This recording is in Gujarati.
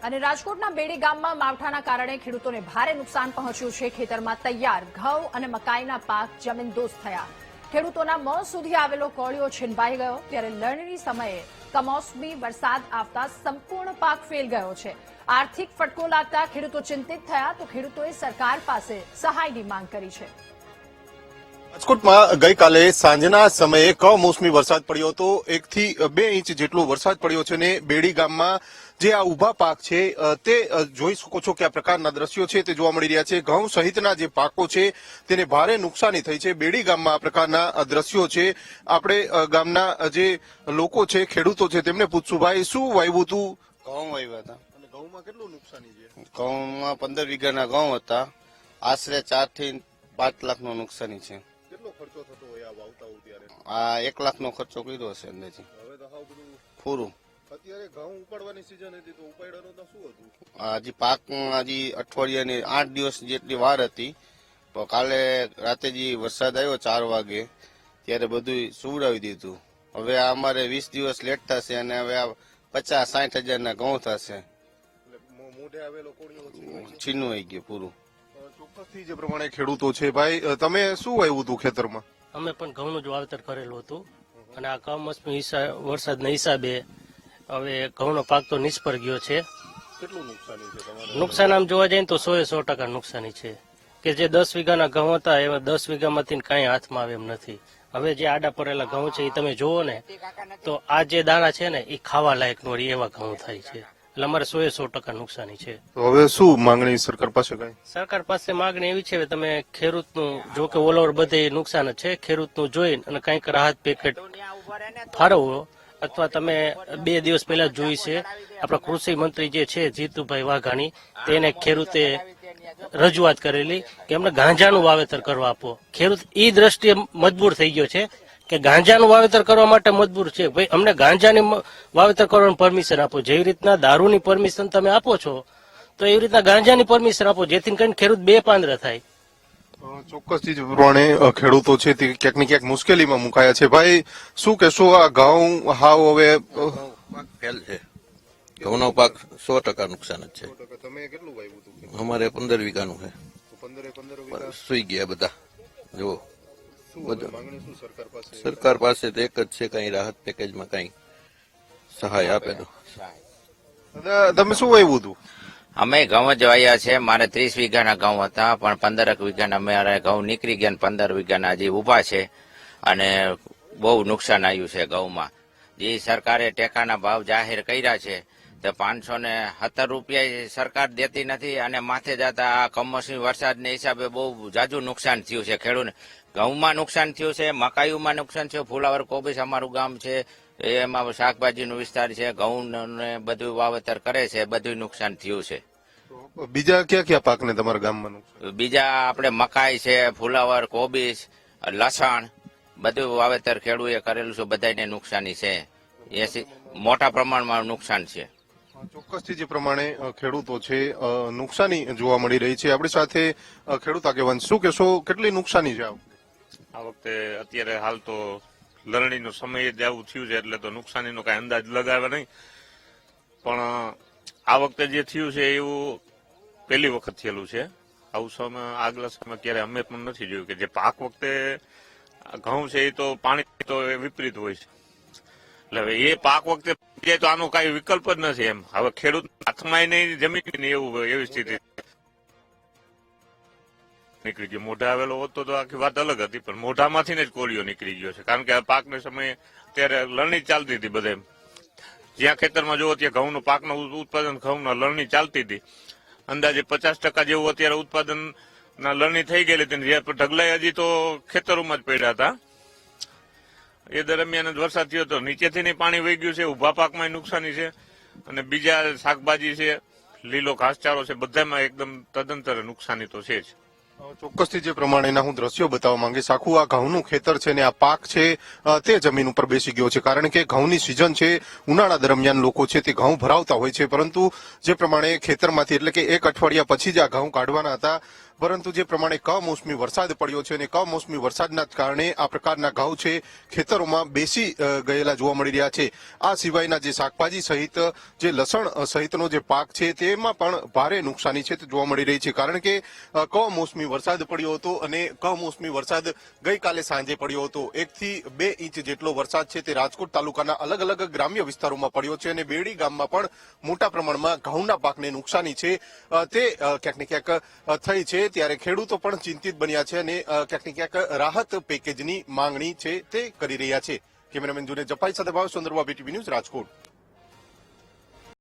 અને રાજકોટના બેડી ગામમાં માવઠાના કારણે ખેડૂતોને ભારે નુકસાન પહોંચ્યું છે। ખેતરમાં તૈયાર ઘઉં અને મકાઈના પાક જમીનદોસ્ત થયા। ખેડૂતોના મોં સુધી આવેલો કોળિયો છીનવાઈ ગયો, ત્યારે લણણી સમયે કમોસમી વરસાદ આવતા સંપૂર્ણ પાક ફેલ ગયો છે। આર્થિક ફટકો લાગતા ખેડૂતો ચિંતિત થયા, તો ખેડૂતોએ સરકાર પાસે સહાયની માંગ કરી છે। રાજકોટમાં ગઈકાલે સાંજના સમયે કમોસમી વરસાદ પડ્યો હતો। 1 થી 2 ઇંચ જેટલો વરસાદ પડ્યો છે ને બેડી ગામમાં જે આ ઉભા પાક છે તે જોઈ શકો છો કે આ પ્રકારના દ્રશ્યો છે તે જોવા મળી રહ્યા છે। ઘઉં સહિતના જે પાકો છે તેને ભારે નુકસાની થઈ છે। બેડી ગામમાં આ પ્રકારના દ્રશ્યો છે। આપણે ગામના જે લોકો છે, ખેડૂતો છે, તેમને પૂછશું, ભાઈ શું વાવ્યું હતું? ઘઉં વાવ્યા હતા। અને ઘઉંમાં કેટલું નુકસાની છે? ઘઉંમાં 15 વીઘાના ઘઉં હતા। આશરે 4 થી 5 લાખનું નુકસાની છે। કેટલો ખર્ચો થતો હોય આ વાવતા હોય ત્યારે? આ 1 લાખનો ખર્ચો કર્યો હશે અંદાજે। હવે તો હાવ બધું પૂરું। અત્યારે ઘઉં ઉપાડવાની સીઝન હતી તો ઉપાડવાનું તો શું હતું? હજી પાકમાં હજી અઠવાડિયાની 8 દિવસ જેટલી વાર હતી, તો કાલે રાતે જે વરસાદ આવ્યો 4 વાગે ત્યારે બધું સુવડાવી દીધું। હવે આ અમારે 20 દિવસ લેટ થશે અને હવે આ 50-60 હજારના ઘઉં થશે। મોઢે આવેલો કોળિયો છીનું આવી ગયું પૂરું। ચોક્કસથી જે પ્રમાણે ખેડૂતો છે, ભાઈ તમે શું વાવ્યું હતું ખેતરમાં? અમે પણ ઘઉંનું જ વાવેતર કરેલું હતું અને આ કમોસમી વરસાદના હિસાબે હવે ઘઉંનો પાક તો નિષ્ફળ ગયો છે। કેટલું નુકસાની છે તમારે? નુકસાન આમ જોવા જઈએ તો 100% નુકસાની છે કે જે 10 વીઘાના ઘઉં હતા એમાં 10 વીઘામાંથી કાંઈ હાથમાં આવે એમ નથી। હવે જે આડા પડેલા ઘઉં છે એ તમે જુઓ ને તો આ જે દાણા છે ને એ ખાવા લાયક નો એવા ઘઉં થાય છે, એટલે અમારે 100% નુકસાની છે। તો હવે શું માંગણી સરકાર પાસે? કઈ સરકાર પાસે માગણી એવી છે કે તમે ખેડૂતનું, જો કે ઓલ ઓવર બધે નુકસાન જ છે, ખેડૂતનું જોઈને અને કંઈક રાહત પેકેટ ફાળવો, અથવા તમે 2 દિવસ પહેલા જોઈ છે આપણા કૃષિ મંત્રી જે છે જીતુભાઈ વાઘાણી, તેને ખેડૂતે રજૂઆત કરેલી કે અમને ગાંજાનું વાવેતર કરવા આપો। ખેડૂત એ દ્રષ્ટિએ મજબૂર થઈ ગયો છે કે ગાંજાનું વાવેતર કરવા માટે મજબૂર છે। ભાઈ અમને ગાંજાની વાવેતર કરવાની પરમિશન આપો। જેવી રીતના દારૂની પરમિશન તમે આપો છો તો એવી રીતના ગાંજાની પરમિશન આપો, જેથી કરીને ખેડૂત બે પાંદરા થાય। ચોક્કસથી જ પ્રમાણે ખેડૂતો છે તે ક્યાંક ને ક્યાંક મુશ્કેલીમાં મુકાયા છે। ભાઈ શું કહેશો, આ ઘઉં હાવ હવે ફેલ છે? ઘઉંનો પાક 100% નુકસાન જ છે। તમે કેટલું વાવ્યું હતું? અમારે 15 વીઘાનું છે, 15 વીઘા સુઈ ગયા બધા। જો માંગણી શું સરકાર પાસે? સરકાર પાસે તો એક જ છે, કઈ રાહત પેકેજમાં કઈ સહાય આપે તો। દાદા, તમે શું વાવ્યું હતું? અમે ઘઉં જ વાવ્યા છે। મારે 30 વીઘાના ઘઉં હતા, પણ 15 વીઘાના મારે ઘઉં નીકળી ગયા, 15 વીઘાના હજી ઉભા છે અને બહુ નુકસાન આવ્યું છે ઘઉંમાં। જે સરકારે ટેકાના ભાવ જાહેર કર્યા છે તે 517 રૂપિયા સરકાર દેતી નથી, અને માથે જતા આ કમોસમી વરસાદને હિસાબે બહુ જાજુ નુકસાન થયું છે ખેડૂતને। ઘઉંમાં નુકસાન થયું છે, મકાઈમાં નુકસાન થયું, ફુલાવર કોબીસ અમારું ગામ છે એમાં શાકભાજીનો વિસ્તાર છે, ઘઉં ને બધું વાવેતર કરે છે, બધું નુકસાન થયું છે। બીજા કયા કયા પાકને તમારા ગામમાં નુકસાન? બીજા આપણે મકાઈ છે, ફુલાવર, કોબીસ, લસણ બધું વાવેતર ખેડૂએ કરેલું છે, બધાને નુકસાની છે। એ મોટા પ્રમાણમાં નુકસાન છે। ચોક્કસથી જે પ્રમાણે ખેડૂતો છે નુકસાની જોવા મળી રહી છે। આપણી સાથે ખેડૂત આગેવાન, શું કહેશો, કેટલી નુકસાની છે આ વખતે? અત્યારે હાલ તો લણણીનો સમય જ આવું થયું છે એટલે તો નુકસાનીનો કઈ અંદાજ લગાવે નહીં, પણ આ વખતે જે થયું છે એવું પહેલી વખત થયેલું છે। આવું સમય આગલા સમય ક્યારે અમે પણ નથી જોયું કે જે પાક વખતે ઘઉં છે એ તો પાણી તો વિપરીત હોય છે, એટલે હવે એ પાક વખતે જાય તો આનો કઈ વિકલ્પ જ નથી એમ। હવે ખેડૂત હાથમાં નહીં, જમીન નહીં, એવી સ્થિતિ નીકળી ગયો। મોઢા આવેલો હોત તો આખી વાત અલગ હતી, પણ મોઢામાંથી જ કોળિયો નીકળી ગયો છે, કારણ કે આ પાકને સમયે ત્યારે લણણી ચાલતી હતી બધે। જ્યાં ખેતરમાં જોવો ત્યાં ઘઉંનો પાકનું ઉત્પાદન, ઘઉંના લણણી ચાલતી હતી। અંદાજે 50% જેવું અત્યારે ઉત્પાદન ના લણણી થઈ ગયેલી હતી, ઢગલાઈ હજી તો ખેતરોમાં જ પડ્યા હતા। એ દરમિયાન જ વરસાદ થયો હતો, નીચેથી પાણી વહી ગયું છે, ઉભા પાકમાં નુકસાની છે, અને બીજા શાકભાજી છે, લીલો ઘાસચારો છે, બધામાં એકદમ તદંતર નુકસાની તો છે જ। ચોક્કસથી જે પ્રમાણેના હું દ્રશ્યો બતાવવા માંગીશ। આખું આ ઘઉંનું ખેતર છે ને આ પાક છે તે જમીન ઉપર બેસી ગયો છે, કારણ કે ઘઉંની સિઝન છે, ઉનાળા દરમિયાન લોકો છે તે ઘઉં ભરાવતા હોય છે, પરંતુ જે પ્રમાણે ખેતરમાંથી એટલે કે 1 અઠવાડિયા પછી જ આ ઘઉં કાઢવાના હતા પરંતુ જે પ્રમાણે કમોસમી વરસાદ પડ્યો છે અને કમોસમી વરસાદના કારણે આ પ્રકારના ઘઉં છે ખેતરોમાં બેસી ગયેલા જોવા મળી રહ્યા છે. આ સિવાયના જે શાકભાજી સહિત જે લસણ સહિતનો જે પાક છે તેમાં પણ ભારે નુકસાની છે તે જોવા મળી રહી છે. કારણ કે કમોસમી વરસાદ પડ્યો હતો અને કમોસમી વરસાદ ગઈકાલે સાંજે પડ્યો હતો. 1 થી 2 ઇંચ જેટલો વરસાદ છે તે રાજકોટ તાલુકાના અલગ અલગ ગ્રામ્ય વિસ્તારોમાં પડ્યો છે અને બેડી ગામમાં પણ મોટા પ્રમાણમાં ઘઉંના પાકને નુકસાની છે તે ક્યાંક ને ક્યાંક થઈ છે. ત્યારે ખેડૂતો પણ ચિંતિત બન્યા છે અને ક્યાંક ને ક્યાંક રાહત પેકેજની માંગણી છે તે કરી રહ્યા છે. કેમેરામેન જુને જપાઈ સાથે ભાવ સુંદરવા BTV ન્યૂઝ રાજકોટ.